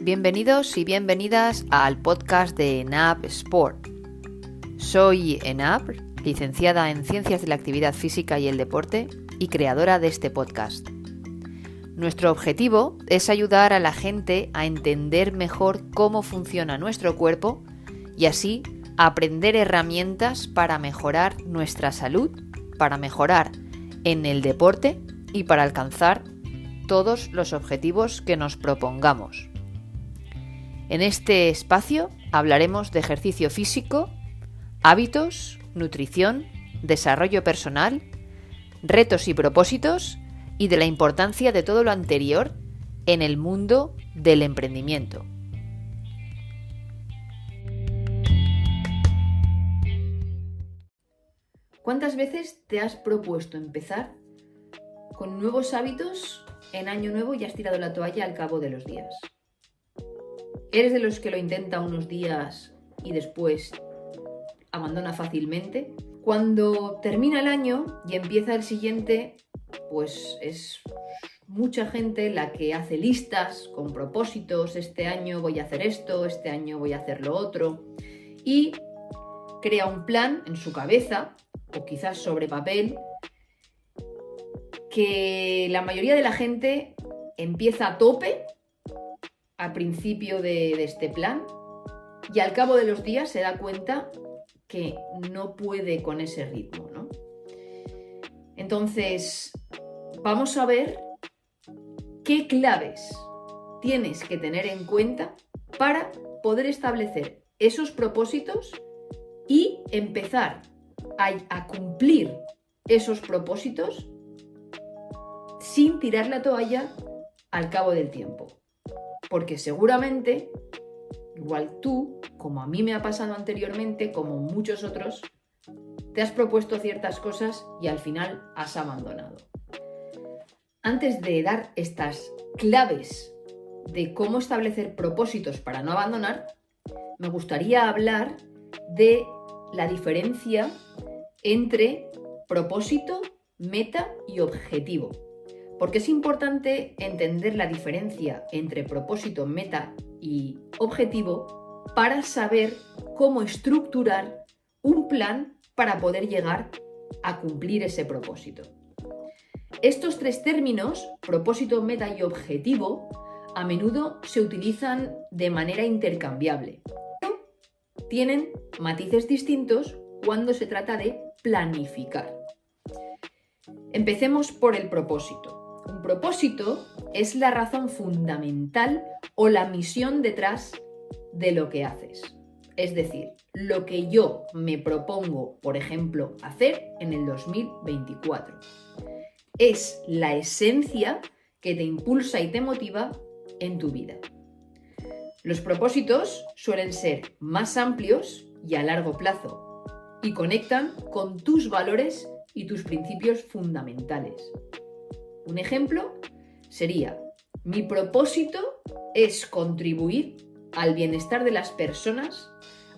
Bienvenidos y bienvenidas al podcast de ENAP Sport. Soy ENAP, licenciada en Ciencias de la Actividad Física y el Deporte y creadora de este podcast. Nuestro objetivo es ayudar a la gente a entender mejor cómo funciona nuestro cuerpo y así aprender herramientas para mejorar nuestra salud, para mejorar en el deporte y para alcanzar todos los objetivos que nos propongamos. En este espacio hablaremos de ejercicio físico, hábitos, nutrición, desarrollo personal, retos y propósitos y de la importancia de todo lo anterior en el mundo del emprendimiento. ¿Cuántas veces te has propuesto empezar con nuevos hábitos en año nuevo y has tirado la toalla al cabo de los días? ¿Eres de los que lo intenta unos días y después abandona fácilmente? Cuando termina el año y empieza el siguiente, pues es mucha gente la que hace listas con propósitos. Este año voy a hacer esto, este año voy a hacer lo otro. Y crea un plan en su cabeza, o quizás sobre papel, que la mayoría de la gente empieza a tope al principio de este plan y al cabo de los días se da cuenta que no puede con ese ritmo, ¿no? Entonces, vamos a ver qué claves tienes que tener en cuenta para poder establecer esos propósitos y empezar a cumplir esos propósitos sin tirar la toalla al cabo del tiempo. Porque seguramente, igual tú, como a mí me ha pasado anteriormente, como muchos otros, te has propuesto ciertas cosas y al final has abandonado. Antes de dar estas claves de cómo establecer propósitos para no abandonar, me gustaría hablar de la diferencia entre propósito, meta y objetivo. Porque es importante entender la diferencia entre propósito, meta y objetivo para saber cómo estructurar un plan para poder llegar a cumplir ese propósito. Estos tres términos, propósito, meta y objetivo, a menudo se utilizan de manera intercambiable, pero tienen matices distintos cuando se trata de planificar. Empecemos por el propósito. Un propósito es la razón fundamental o la misión detrás de lo que haces. Es decir, lo que yo me propongo, por ejemplo, hacer en el 2024. Es la esencia que te impulsa y te motiva en tu vida. Los propósitos suelen ser más amplios y a largo plazo y conectan con tus valores y tus principios fundamentales. Un ejemplo sería: mi propósito es contribuir al bienestar de las personas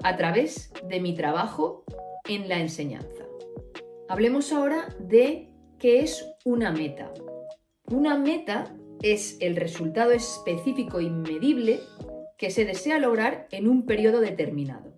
a través de mi trabajo en la enseñanza. Hablemos ahora de qué es una meta. Una meta es el resultado específico y medible que se desea lograr en un periodo determinado.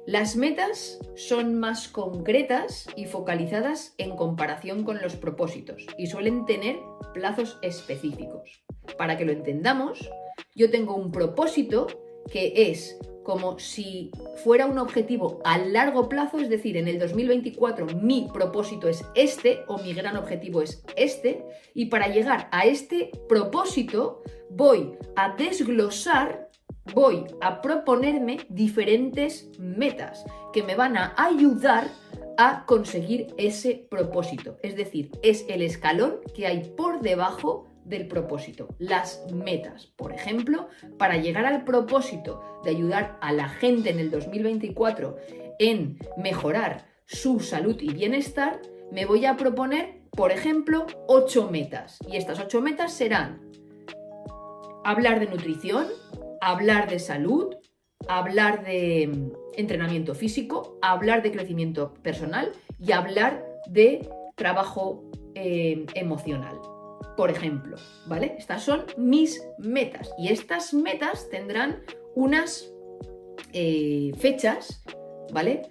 Las metas son más concretas y focalizadas en comparación con los propósitos y suelen tener plazos específicos. Para que lo entendamos, yo tengo un propósito que es como si fuera un objetivo a largo plazo, es decir, en el 2024 mi propósito es este o mi gran objetivo es este, y para llegar a este propósito voy a desglosar, voy a proponerme diferentes metas que me van a ayudar a conseguir ese propósito. Es decir, es el escalón que hay por debajo del propósito. Las metas, por ejemplo, para llegar al propósito de ayudar a la gente en el 2024 en mejorar su salud y bienestar, me voy a proponer, por ejemplo, 8 metas. Y estas 8 metas serán hablar de nutrición, hablar de salud, hablar de entrenamiento físico, hablar de crecimiento personal y hablar de trabajo emocional. por ejemplo, ¿vale? Estas son mis metas y estas metas tendrán unas fechas, ¿vale?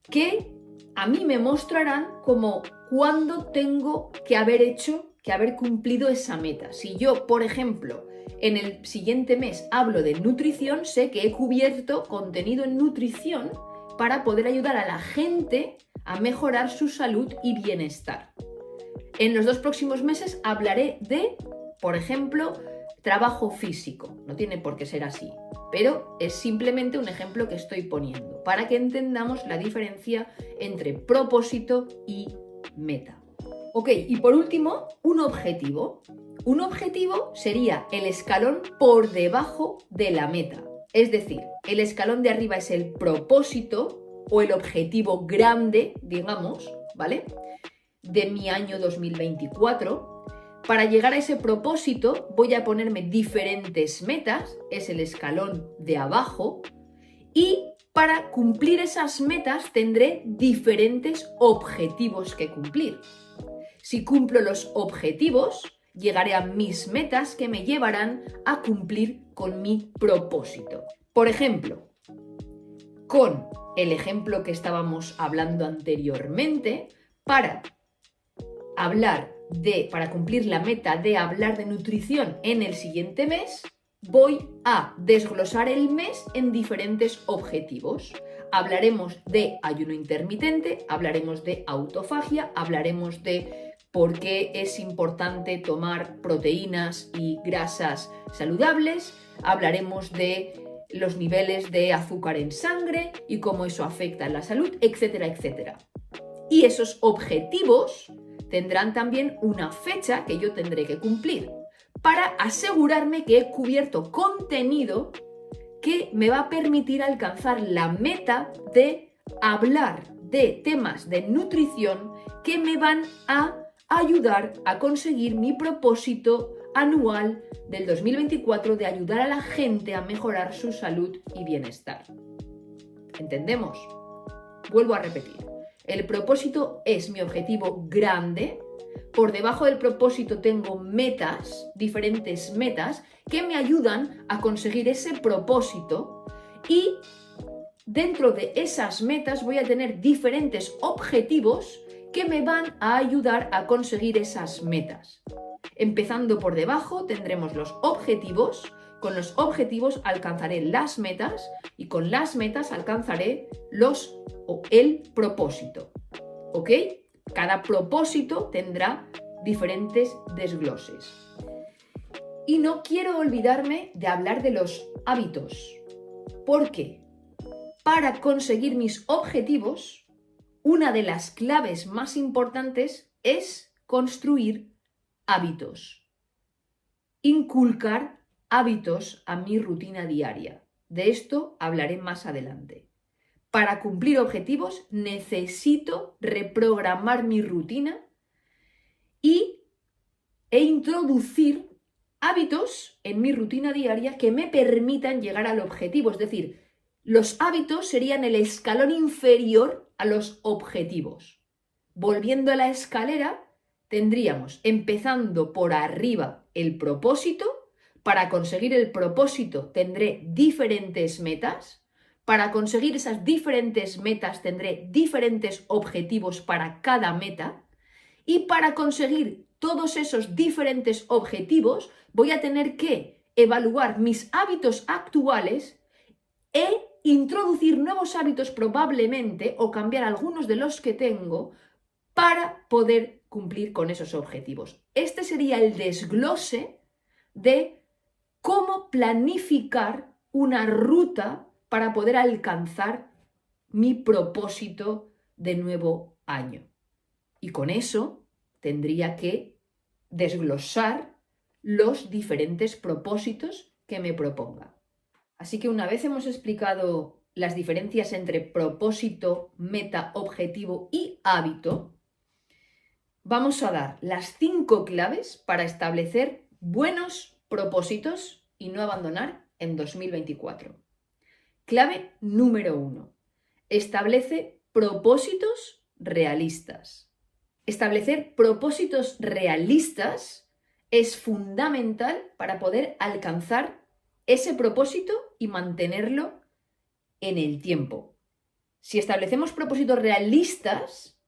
Que a mí me mostrarán como cuándo tengo que haber cumplido esa meta. Si yo, por ejemplo, en el siguiente mes hablo de nutrición, sé que he cubierto contenido en nutrición para poder ayudar a la gente a mejorar su salud y bienestar. En los 2 próximos meses hablaré de, por ejemplo, trabajo físico. No tiene por qué ser así, pero es simplemente un ejemplo que estoy poniendo para que entendamos la diferencia entre propósito y meta. Ok, y por último, un objetivo. Un objetivo sería el escalón por debajo de la meta. Es decir, el escalón de arriba es el propósito o el objetivo grande, digamos, ¿vale?, de mi año 2024. Para llegar a ese propósito voy a ponerme diferentes metas, es el escalón de abajo, y para cumplir esas metas tendré diferentes objetivos que cumplir. Si cumplo los objetivos, llegaré a mis metas que me llevarán a cumplir con mi propósito. Por ejemplo, con el ejemplo que estábamos hablando anteriormente, para cumplir la meta de hablar de nutrición en el siguiente mes, voy a desglosar el mes en diferentes objetivos. Hablaremos de ayuno intermitente, hablaremos de autofagia, hablaremos de por qué es importante tomar proteínas y grasas saludables, hablaremos de los niveles de azúcar en sangre y cómo eso afecta a la salud, etcétera, etcétera. Y esos objetivos tendrán también una fecha que yo tendré que cumplir para asegurarme que he cubierto contenido que me va a permitir alcanzar la meta de hablar de temas de nutrición que me van a ayudar a conseguir mi propósito anual del 2024 de ayudar a la gente a mejorar su salud y bienestar. ¿Entendemos? Vuelvo a repetir. El propósito es mi objetivo grande. Por debajo del propósito tengo metas, diferentes metas, que me ayudan a conseguir ese propósito, y dentro de esas metas voy a tener diferentes objetivos que me van a ayudar a conseguir esas metas. Empezando por debajo tendremos los objetivos. Con los objetivos alcanzaré las metas y con las metas alcanzaré el propósito. ¿Ok? Cada propósito tendrá diferentes desgloses. Y no quiero olvidarme de hablar de los hábitos. ¿Por qué? Para conseguir mis objetivos, una de las claves más importantes es construir hábitos. Inculcar hábitos a mi rutina diaria. De esto hablaré más adelante. Para cumplir objetivos necesito reprogramar mi rutina e introducir hábitos en mi rutina diaria que me permitan llegar al objetivo. Es decir, los hábitos serían el escalón inferior a los objetivos. Volviendo a la escalera, tendríamos, empezando por arriba, el propósito. Para conseguir el propósito tendré diferentes metas. Para conseguir esas diferentes metas tendré diferentes objetivos para cada meta. Y para conseguir todos esos diferentes objetivos voy a tener que evaluar mis hábitos actuales e introducir nuevos hábitos probablemente o cambiar algunos de los que tengo para poder cumplir con esos objetivos. Este sería el desglose de cómo planificar una ruta para poder alcanzar mi propósito de nuevo año. Y con eso tendría que desglosar los diferentes propósitos que me proponga. Así que una vez hemos explicado las diferencias entre propósito, meta, objetivo y hábito, vamos a dar las 5 claves para establecer buenos propósitos y no abandonar en 2024. Clave número 1. Establece propósitos realistas. establecer propósitos realistas es fundamental para poder alcanzar ese propósito y mantenerlo en el tiempo. Si establecemos propósitos realistas,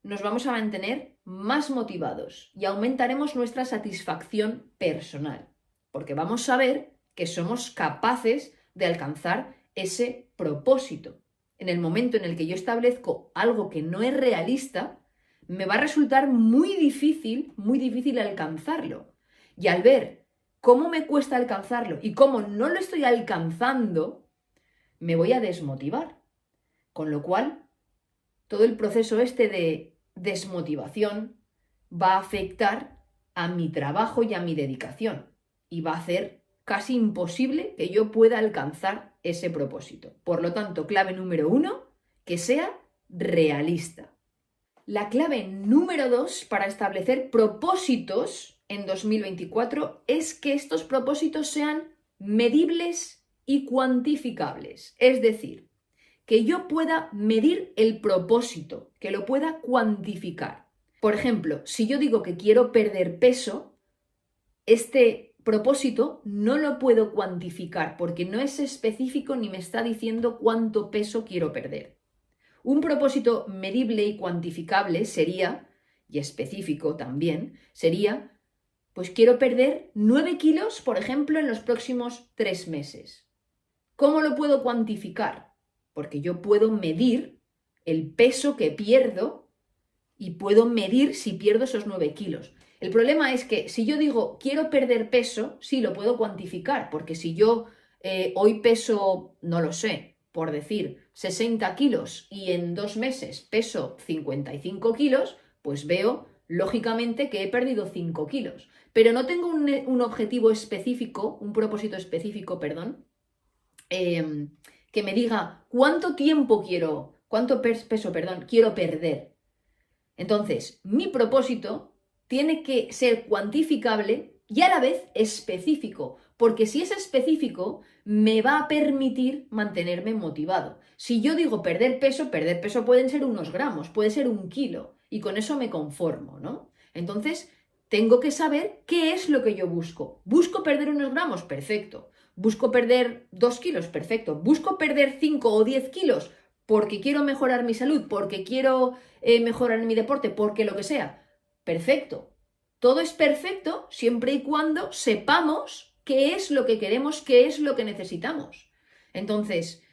nos vamos a mantener más motivados y aumentaremos nuestra satisfacción personal, porque vamos a ver que somos capaces de alcanzar ese propósito. En el momento en el que yo establezco algo que no es realista, me va a resultar muy difícil alcanzarlo. Y al ver cómo me cuesta alcanzarlo y cómo no lo estoy alcanzando, me voy a desmotivar. Con lo cual, todo el proceso este de desmotivación va a afectar a mi trabajo y a mi dedicación y va a hacer casi imposible que yo pueda alcanzar ese propósito. Por lo tanto, clave número 1, que sea realista. La clave número 2 para establecer propósitos en 2024 es que estos propósitos sean medibles y cuantificables. Es decir, que yo pueda medir el propósito, que lo pueda cuantificar. Por ejemplo, si yo digo que quiero perder peso, este propósito no lo puedo cuantificar porque no es específico ni me está diciendo cuánto peso quiero perder. Un propósito medible y cuantificable sería, y específico también, sería, pues quiero perder 9 kilos, por ejemplo, en los próximos 3 meses. ¿Cómo lo puedo cuantificar? Porque yo puedo medir el peso que pierdo y puedo medir si pierdo esos 9 kilos. El problema es que si yo digo quiero perder peso, sí lo puedo cuantificar, porque si yo hoy peso, no lo sé, por decir 60 kilos y en 2 meses peso 55 kilos, pues veo lógicamente que he perdido 5 kilos. Pero no tengo un objetivo específico, un propósito específico, perdón, que me diga cuánto peso quiero perder. Entonces, mi propósito tiene que ser cuantificable y a la vez específico, porque si es específico, me va a permitir mantenerme motivado. Si yo digo perder peso pueden ser unos gramos, puede ser 1 kilo, y con eso me conformo, ¿no? Entonces, tengo que saber qué es lo que yo busco. ¿Busco perder unos gramos? Perfecto. ¿Busco perder 2 kilos? Perfecto. ¿Busco perder 5 o 10 kilos? Porque quiero mejorar mi salud, porque quiero mejorar mi deporte, porque lo que sea. Perfecto. Todo es perfecto siempre y cuando sepamos qué es lo que queremos, qué es lo que necesitamos. Entonces,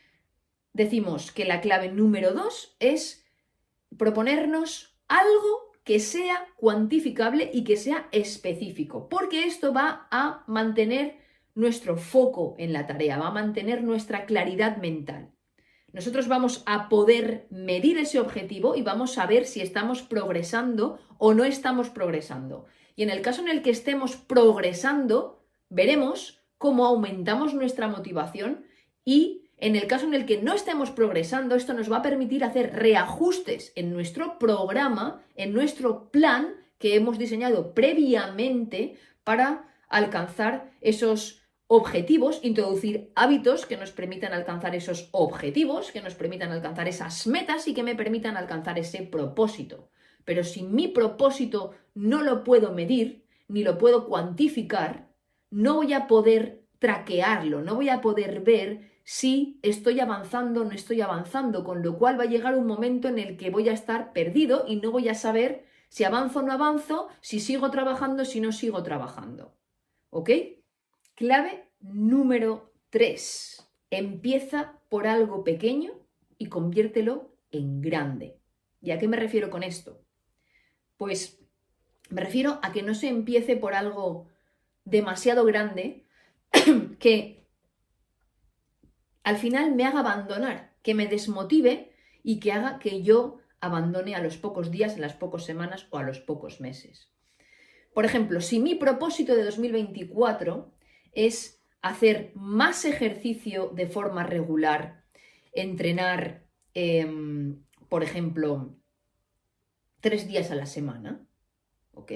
decimos que la clave número 2 es proponernos algo que sea cuantificable y que sea específico, porque esto va a mantener nuestro foco en la tarea, va a mantener nuestra claridad mental. Nosotros vamos a poder medir ese objetivo y vamos a ver si estamos progresando o no estamos progresando. Y en el caso en el que estemos progresando, veremos cómo aumentamos nuestra motivación y en el caso en el que no estemos progresando, esto nos va a permitir hacer reajustes en nuestro programa, en nuestro plan que hemos diseñado previamente para alcanzar esos objetivos, introducir hábitos que nos permitan alcanzar esos objetivos, que nos permitan alcanzar esas metas y que me permitan alcanzar ese propósito. Pero si mi propósito no lo puedo medir, ni lo puedo cuantificar, no voy a poder traquearlo, no voy a poder ver si estoy avanzando o no estoy avanzando, con lo cual va a llegar un momento en el que voy a estar perdido y no voy a saber si avanzo o no avanzo, si sigo trabajando, si no sigo trabajando. ¿Ok? Clave número 3. Empieza por algo pequeño y conviértelo en grande. ¿Y a qué me refiero con esto? Pues me refiero a que no se empiece por algo demasiado grande que al final me haga abandonar, que me desmotive y que haga que yo abandone a los pocos días, a las pocas semanas o a los pocos meses. Por ejemplo, si mi propósito de 2024 es hacer más ejercicio de forma regular, entrenar, por ejemplo, 3 días a la semana, ¿ok?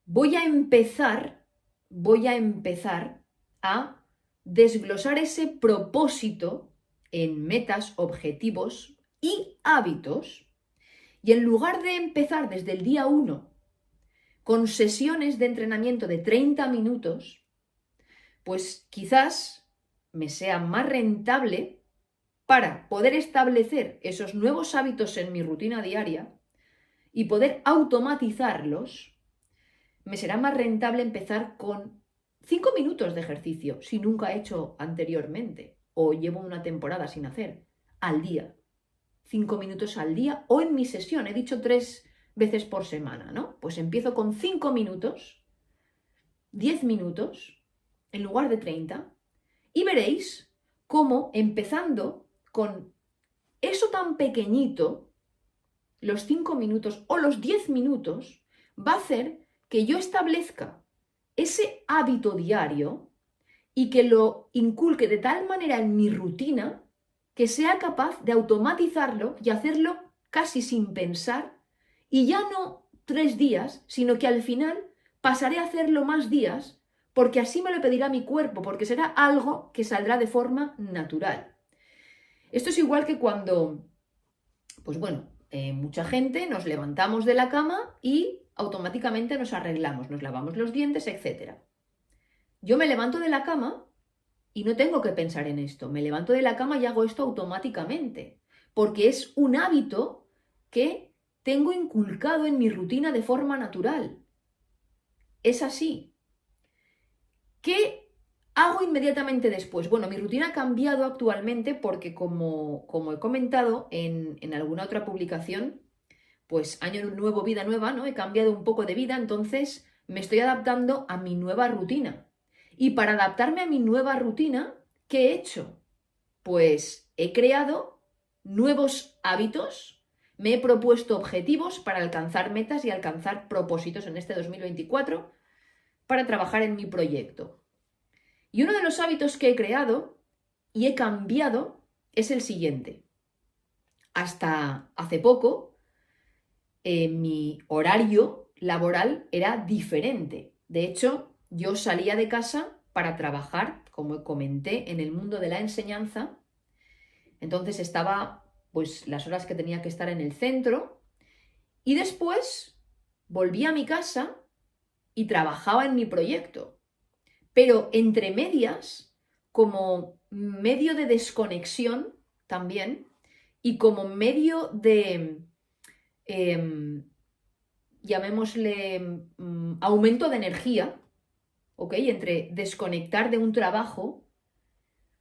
Voy a empezar a desglosar ese propósito en metas, objetivos y hábitos, Y en lugar de empezar desde el día 1 con sesiones de entrenamiento de 30 minutos, pues quizás me sea más rentable para poder establecer esos nuevos hábitos en mi rutina diaria y poder automatizarlos. Me será más rentable empezar con 5 minutos de ejercicio, si nunca he hecho anteriormente o llevo una temporada sin hacer, al día. 5 minutos al día o en mi sesión, he dicho 3 veces por semana, ¿no? Pues empiezo con 5 minutos, 10 minutos, en lugar de 30, y veréis cómo empezando con eso tan pequeñito, los 5 minutos o los 10 minutos, va a hacer que yo establezca ese hábito diario y que lo inculque de tal manera en mi rutina que sea capaz de automatizarlo y hacerlo casi sin pensar, y ya no 3 días, sino que al final pasaré a hacerlo más días, porque así me lo pedirá mi cuerpo, porque será algo que saldrá de forma natural. Esto es igual que cuando, pues bueno, mucha gente nos levantamos de la cama y automáticamente nos arreglamos, nos lavamos los dientes, etc. Yo me levanto de la cama y no tengo que pensar en esto. Me levanto de la cama y hago esto automáticamente, porque es un hábito que tengo inculcado en mi rutina de forma natural. Es así. ¿Qué hago inmediatamente después? Bueno, mi rutina ha cambiado actualmente porque, como he comentado en alguna otra publicación, pues año nuevo, vida nueva, ¿no? He cambiado un poco de vida, entonces me estoy adaptando a mi nueva rutina. Y para adaptarme a mi nueva rutina, ¿qué he hecho? Pues he creado nuevos hábitos, me he propuesto objetivos para alcanzar metas y alcanzar propósitos en este 2024 para trabajar en mi proyecto. Y uno de los hábitos que he creado y he cambiado es el siguiente. Hasta hace poco, mi horario laboral era diferente. De hecho, yo salía de casa para trabajar, como comenté, en el mundo de la enseñanza. Entonces estaba, pues, las horas que tenía que estar en el centro, y después volvía a mi casa y trabajaba en mi proyecto. Pero entre medias, como medio de desconexión también, y como medio de, llamémosle, aumento de energía, ¿ok? Entre desconectar de un trabajo,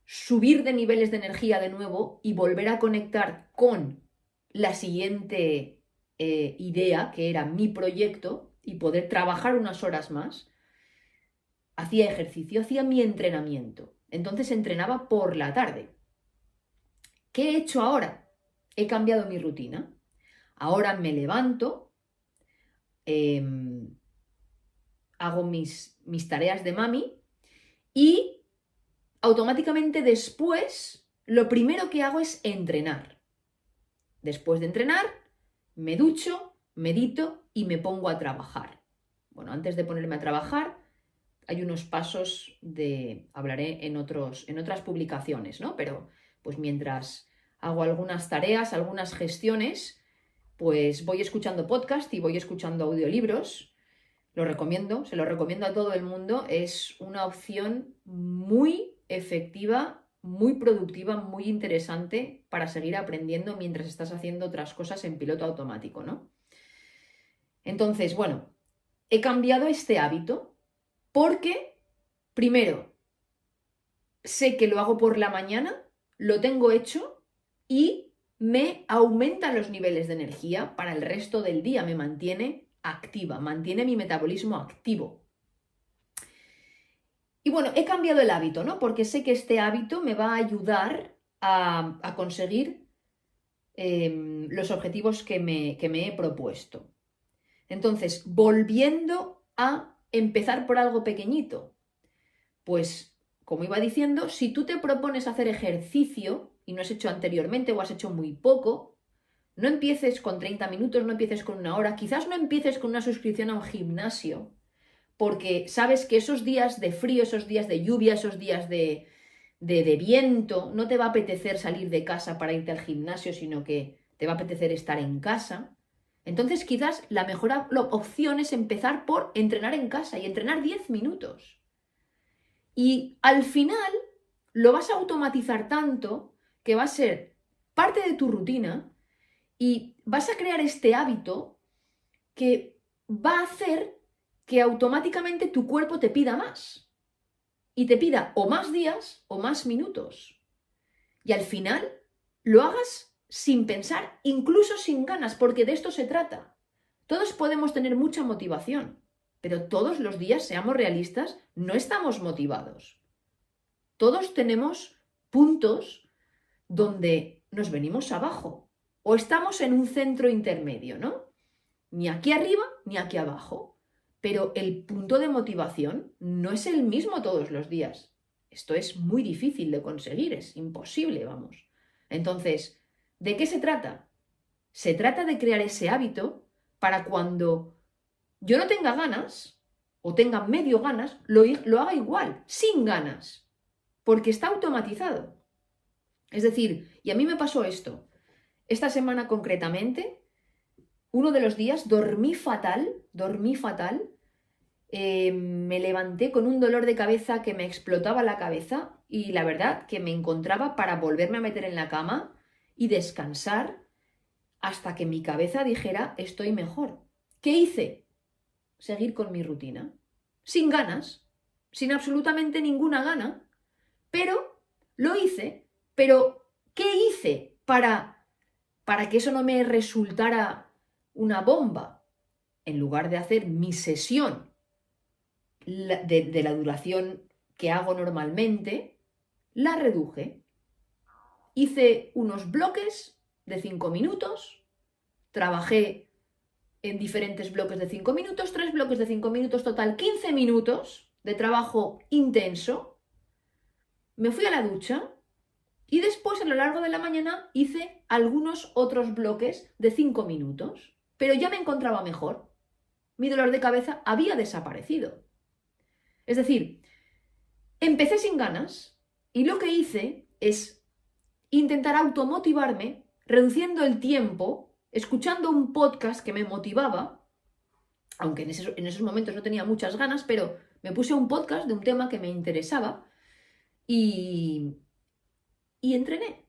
subir de niveles de energía de nuevo y volver a conectar con la siguiente idea, que era mi proyecto, y poder trabajar unas horas más, hacía ejercicio, hacía mi entrenamiento. Entonces entrenaba por la tarde. ¿Qué he hecho ahora? He cambiado mi rutina. Ahora me levanto, hago mis tareas de mami y automáticamente después lo primero que hago es entrenar. Después de entrenar, me ducho, medito y me pongo a trabajar. Bueno, antes de ponerme a trabajar, hay unos pasos hablaré en otras publicaciones, ¿no? Pero pues mientras hago algunas tareas, algunas gestiones, pues voy escuchando podcast y voy escuchando audiolibros. Lo recomiendo, se lo recomiendo a todo el mundo. Es una opción muy efectiva, muy productiva, muy interesante para seguir aprendiendo mientras estás haciendo otras cosas en piloto automático, ¿no? Entonces, bueno, he cambiado este hábito porque, primero, sé que lo hago por la mañana, lo tengo hecho y me aumenta los niveles de energía para el resto del día, me mantiene activa, mantiene mi metabolismo activo. Y bueno, he cambiado el hábito, ¿no? Porque sé que este hábito me va a ayudar a conseguir los objetivos que me he propuesto. Entonces, volviendo a empezar por algo pequeñito, pues, como iba diciendo, si tú te propones hacer ejercicio y no has hecho anteriormente o has hecho muy poco, no empieces con 30 minutos, no empieces con 1 hora, quizás no empieces con una suscripción a un gimnasio, porque sabes que esos días de frío, esos días de lluvia, esos días de viento, no te va a apetecer salir de casa para irte al gimnasio, sino que te va a apetecer estar en casa. Entonces quizás la mejor opción es empezar por entrenar en casa y entrenar 10 minutos. Y al final lo vas a automatizar tanto que va a ser parte de tu rutina y vas a crear este hábito que va a hacer que automáticamente tu cuerpo te pida más. Y te pida o más días o más minutos. Y al final lo hagas sin pensar, incluso sin ganas, porque de esto se trata. Todos podemos tener mucha motivación, pero todos los días, seamos realistas, no estamos motivados. Todos tenemos puntos donde nos venimos abajo o estamos en un centro intermedio, ¿no? Ni aquí arriba ni aquí abajo. Pero el punto de motivación no es el mismo todos los días. Esto es muy difícil de conseguir, es imposible, vamos. Entonces, ¿de qué se trata? Se trata de crear ese hábito para cuando yo no tenga ganas o tenga medio ganas, lo haga igual, sin ganas, porque está automatizado. Es decir, y a mí me pasó esto. Esta semana concretamente, uno de los días dormí fatal, me levanté con un dolor de cabeza que me explotaba la cabeza y la verdad que me encontraba para volverme a meter en la cama y descansar hasta que mi cabeza dijera estoy mejor. ¿Qué hice? Seguir con mi rutina, sin ganas, sin absolutamente ninguna gana, pero lo hice. Pero ¿qué hice para que eso no me resultara una bomba? En lugar de hacer mi sesión de la duración que hago normalmente, la reduje. Hice unos bloques de 5 minutos, trabajé en diferentes bloques de 5 minutos, 3 bloques de 5 minutos, total 15 minutos de trabajo intenso. Me fui a la ducha y después a lo largo de la mañana hice algunos otros bloques de 5 minutos, pero ya me encontraba mejor. Mi dolor de cabeza había desaparecido. Es decir, empecé sin ganas y lo que hice es intentar automotivarme reduciendo el tiempo, escuchando un podcast que me motivaba, aunque en esos momentos no tenía muchas ganas, pero me puse un podcast de un tema que me interesaba y entrené.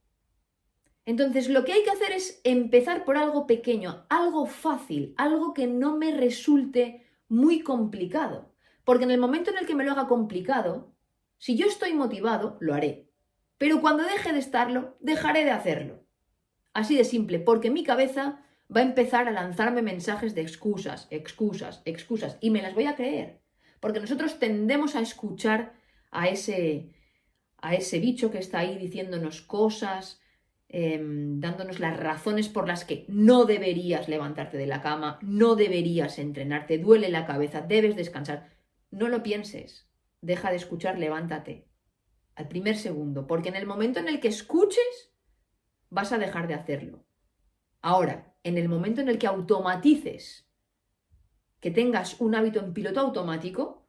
Entonces, lo que hay que hacer es empezar por algo pequeño, algo fácil, algo que no me resulte muy complicado. Porque en el momento en el que me lo haga complicado, si yo estoy motivado, lo haré. Pero cuando deje de estarlo, dejaré de hacerlo. Así de simple, porque mi cabeza va a empezar a lanzarme mensajes de excusas, y me las voy a creer. Porque nosotros tendemos a escuchar a ese bicho que está ahí diciéndonos cosas, dándonos las razones por las que no deberías levantarte de la cama, no deberías entrenarte, duele la cabeza, debes descansar. No lo pienses, deja de escuchar, levántate al primer segundo, porque en el momento en el que escuches vas a dejar de hacerlo. Ahora, en el momento en el que automatices, que tengas un hábito en piloto automático,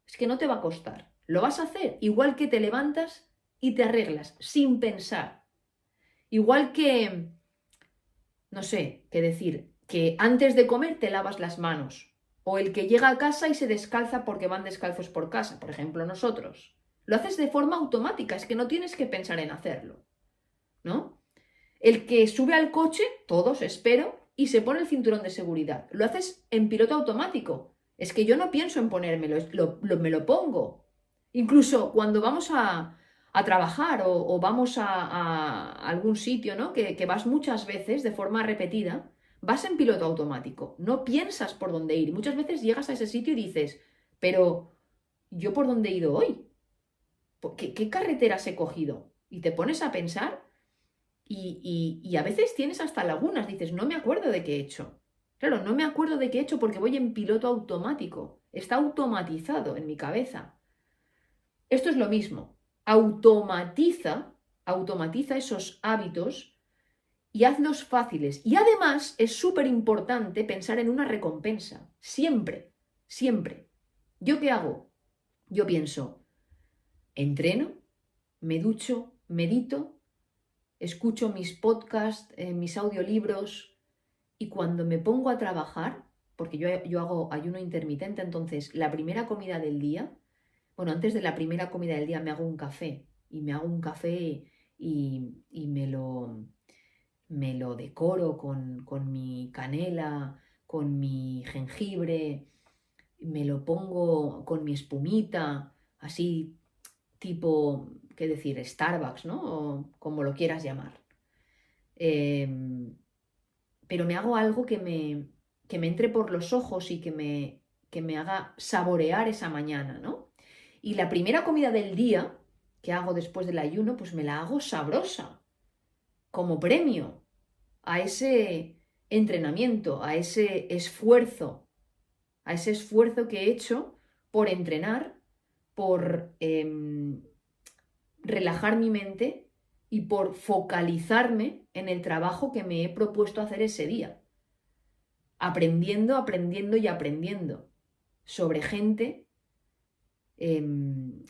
es que no te va a costar. Lo vas a hacer igual que te levantas y te arreglas sin pensar. Igual que, no sé, qué decir, que antes de comer te lavas las manos. O el que llega a casa y se descalza porque van descalzos por casa, por ejemplo, nosotros. Lo haces de forma automática, es que no tienes que pensar en hacerlo, ¿no? El que sube al coche, todos espero, y se pone el cinturón de seguridad. Lo haces en piloto automático. Es que yo no pienso en ponérmelo, me lo pongo. Incluso cuando vamos a trabajar o vamos a algún sitio, ¿no? Que vas muchas veces de forma repetida, vas en piloto automático. No piensas por dónde ir. Muchas veces llegas a ese sitio y dices, pero ¿yo por dónde he ido hoy? ¿Qué carreteras he cogido? Y te pones a pensar y a veces tienes hasta lagunas. Dices, no me acuerdo de qué he hecho. Claro, no me acuerdo de qué he hecho porque voy en piloto automático. Está automatizado en mi cabeza. Esto es lo mismo. Automatiza esos hábitos y hazlos fáciles. Y además es súper importante pensar en una recompensa. Siempre, siempre. ¿Yo qué hago? Yo pienso, entreno, me ducho, medito, escucho mis podcasts, mis audiolibros, y cuando me pongo a trabajar, porque yo hago ayuno intermitente, entonces la primera comida del día, bueno, antes de la primera comida del día me hago un café y me lo decoro con mi canela, con mi jengibre, me lo pongo con mi espumita, así tipo, ¿qué decir? Starbucks, ¿no? O como lo quieras llamar. Pero me hago algo que me entre por los ojos y que me haga saborear esa mañana, ¿no? Y la primera comida del día que hago después del ayuno, pues me la hago sabrosa, como premio a ese entrenamiento, a ese esfuerzo que he hecho por entrenar, por relajar mi mente y por focalizarme en el trabajo que me he propuesto hacer ese día. Aprendiendo, aprendiendo y aprendiendo sobre gente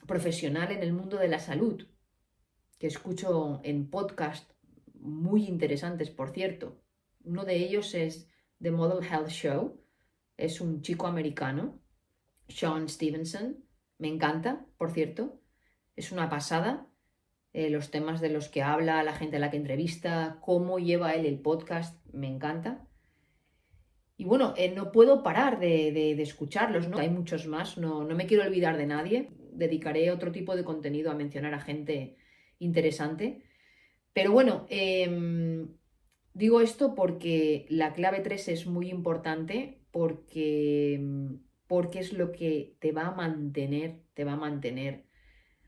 profesional en el mundo de la salud, que escucho en podcast muy interesantes, por cierto. Uno de ellos es The Model Health Show, es un chico americano, Sean Stevenson, me encanta, por cierto, es una pasada. Los temas de los que habla, la gente a la que entrevista, cómo lleva él el podcast, me encanta. Y bueno, no puedo parar de escucharlos, ¿no? Hay muchos más, no me quiero olvidar de nadie. Dedicaré otro tipo de contenido a mencionar a gente interesante. Pero bueno, digo esto porque la clave 3 es muy importante porque es lo que te va a mantener,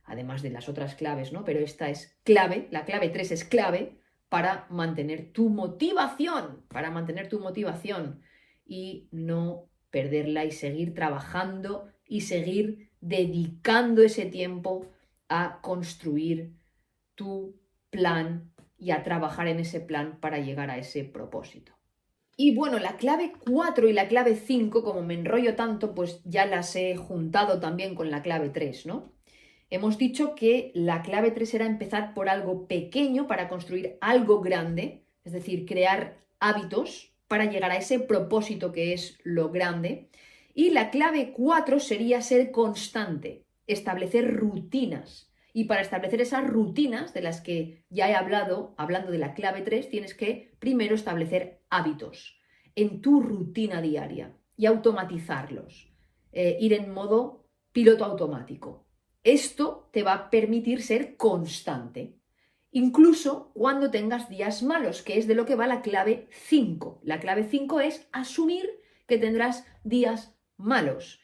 además de las otras claves, ¿no? Pero esta es clave, la clave 3 es clave para mantener tu motivación, y no perderla y seguir trabajando y seguir dedicando ese tiempo a construir tu plan y a trabajar en ese plan para llegar a ese propósito. Y bueno, la clave 4 y la clave 5, como me enrollo tanto, pues ya las he juntado también con la clave 3, ¿no? Hemos dicho que la clave 3 era empezar por algo pequeño para construir algo grande, es decir, crear hábitos para llegar a ese propósito que es lo grande. Y la clave 4 sería ser constante, establecer rutinas. Y para establecer esas rutinas de las que ya he hablando de la clave 3, tienes que primero establecer hábitos en tu rutina diaria y automatizarlos, ir en modo piloto automático. Esto te va a permitir ser constante, incluso cuando tengas días malos, que es de lo que va la clave 5. La clave 5 es asumir que tendrás días malos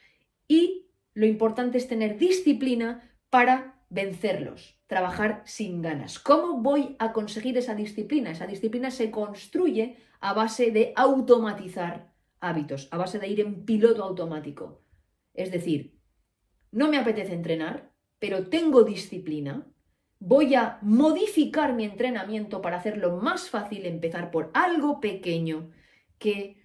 y lo importante es tener disciplina para vencerlos, trabajar sin ganas. ¿Cómo voy a conseguir esa disciplina? Esa disciplina se construye a base de automatizar hábitos, a base de ir en piloto automático. Es decir, no me apetece entrenar, pero tengo disciplina. Voy a modificar mi entrenamiento para hacerlo más fácil, empezar por algo pequeño que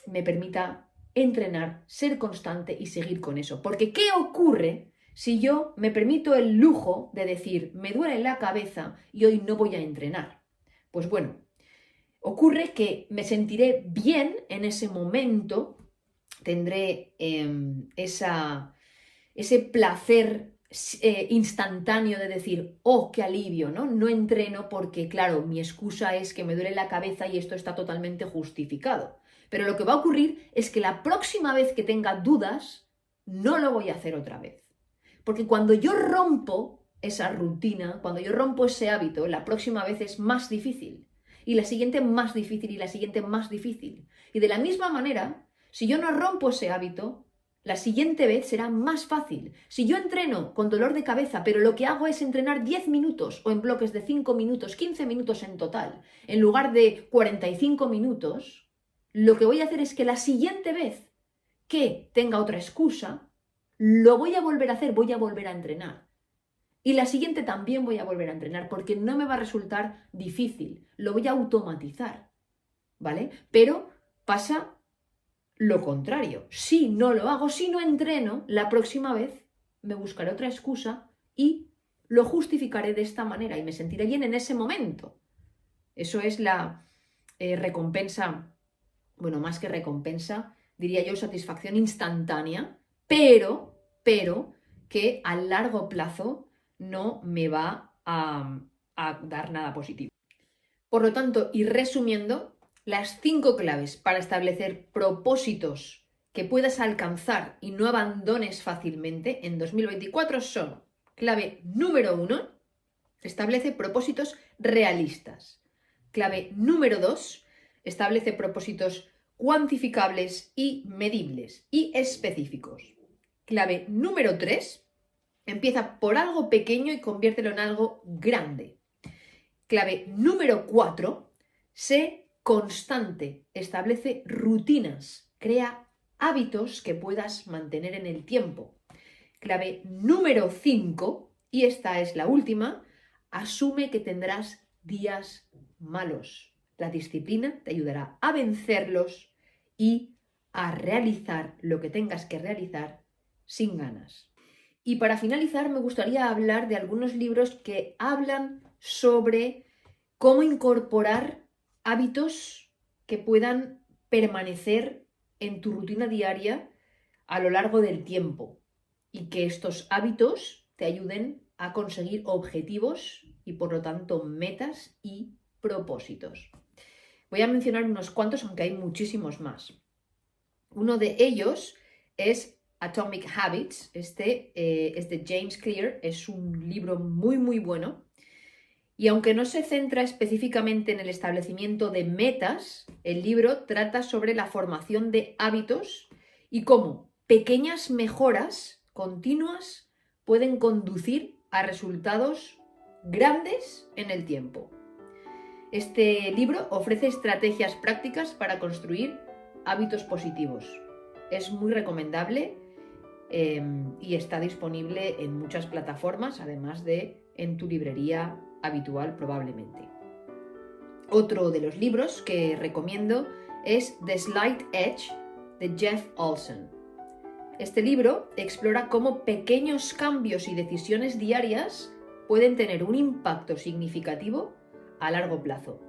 me permita entrenar, ser constante y seguir con eso. Porque ¿qué ocurre si yo me permito el lujo de decir, me duele la cabeza y hoy no voy a entrenar? Pues bueno, ocurre que me sentiré bien en ese momento, tendré ese placer instantáneo de decir, oh, qué alivio, ¿no? No entreno porque, claro, mi excusa es que me duele la cabeza y esto está totalmente justificado. Pero lo que va a ocurrir es que la próxima vez que tenga dudas, no lo voy a hacer otra vez. Porque cuando yo rompo esa rutina, cuando yo rompo ese hábito, la próxima vez es más difícil. Y la siguiente más difícil y la siguiente más difícil. Y de la misma manera, si yo no rompo ese hábito, la siguiente vez será más fácil. Si yo entreno con dolor de cabeza, pero lo que hago es entrenar 10 minutos o en bloques de 5 minutos, 15 minutos en total, en lugar de 45 minutos, lo que voy a hacer es que la siguiente vez que tenga otra excusa, lo voy a volver a hacer, voy a volver a entrenar. Y la siguiente también voy a volver a entrenar porque no me va a resultar difícil, lo voy a automatizar, ¿vale? Pero pasa lo contrario. Si no lo hago, si no entreno, la próxima vez me buscaré otra excusa y lo justificaré de esta manera y me sentiré bien en ese momento. Eso es la recompensa bueno, más que recompensa, diría yo satisfacción instantánea, pero que a largo plazo no me va a dar nada positivo. Por lo tanto, y resumiendo, las 5 claves para establecer propósitos que puedas alcanzar y no abandones fácilmente en 2024 son: clave número 1, establece propósitos realistas. Clave número 2, establece propósitos cuantificables y medibles y específicos. Clave número 3, empieza por algo pequeño y conviértelo en algo grande. Clave número 4, sé constante, establece rutinas, crea hábitos que puedas mantener en el tiempo. Clave número 5, y esta es la última, asume que tendrás días malos. La disciplina te ayudará a vencerlos y a realizar lo que tengas que realizar sin ganas. Y para finalizar, me gustaría hablar de algunos libros que hablan sobre cómo incorporar hábitos que puedan permanecer en tu rutina diaria a lo largo del tiempo y que estos hábitos te ayuden a conseguir objetivos y, por lo tanto, metas y propósitos. Voy a mencionar unos cuantos, aunque hay muchísimos más. Uno de ellos es Atomic Habits. Este es de James Clear, es un libro muy, muy bueno. Y aunque no se centra específicamente en el establecimiento de metas, el libro trata sobre la formación de hábitos y cómo pequeñas mejoras continuas pueden conducir a resultados grandes en el tiempo. Este libro ofrece estrategias prácticas para construir hábitos positivos. Es muy recomendable y está disponible en muchas plataformas, además de en tu librería habitual probablemente. Otro de los libros que recomiendo es The Slight Edge de Jeff Olson. Este libro explora cómo pequeños cambios y decisiones diarias pueden tener un impacto significativo a largo plazo.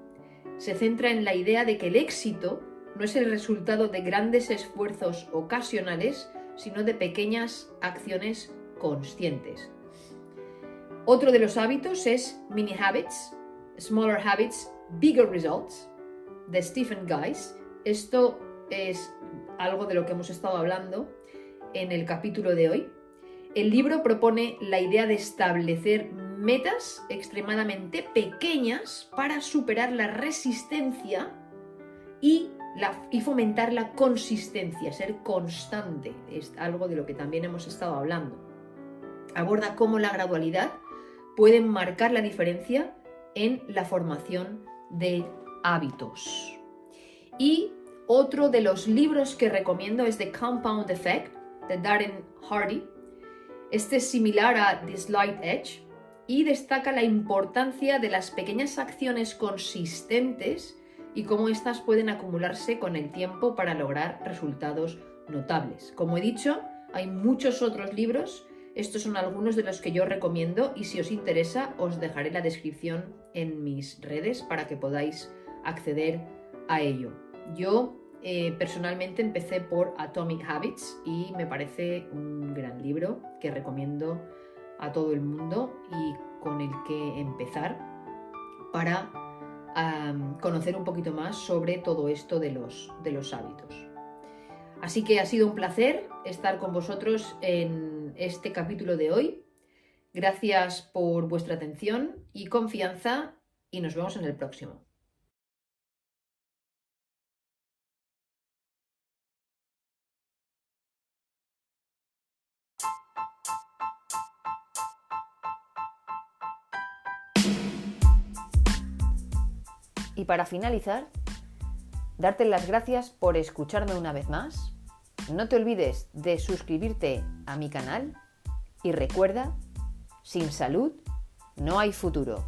Se centra en la idea de que el éxito no es el resultado de grandes esfuerzos ocasionales, sino de pequeñas acciones conscientes. Otro de los hábitos es Mini Habits, Smaller Habits, Bigger Results, de Stephen Guise. Esto es algo de lo que hemos estado hablando en el capítulo de hoy. El libro propone la idea de establecer metas extremadamente pequeñas para superar la resistencia y fomentar la consistencia, ser constante. Es algo de lo que también hemos estado hablando. Aborda cómo la gradualidad puede marcar la diferencia en la formación de hábitos. Y otro de los libros que recomiendo es The Compound Effect, de Darren Hardy. Este es similar a The Slight Edge y destaca la importancia de las pequeñas acciones consistentes y cómo éstas pueden acumularse con el tiempo para lograr resultados notables. Como he dicho, hay muchos otros libros. Estos son algunos de los que yo recomiendo y si os interesa os dejaré la descripción en mis redes para que podáis acceder a ello. Yo personalmente empecé por Atomic Habits y me parece un gran libro que recomiendo a todo el mundo y con el que empezar para conocer un poquito más sobre todo esto de los hábitos. Así que ha sido un placer estar con vosotros en este capítulo de hoy. Gracias por vuestra atención y confianza y nos vemos en el próximo. Y para finalizar, darte las gracias por escucharme una vez más. No te olvides de suscribirte a mi canal y recuerda, sin salud no hay futuro.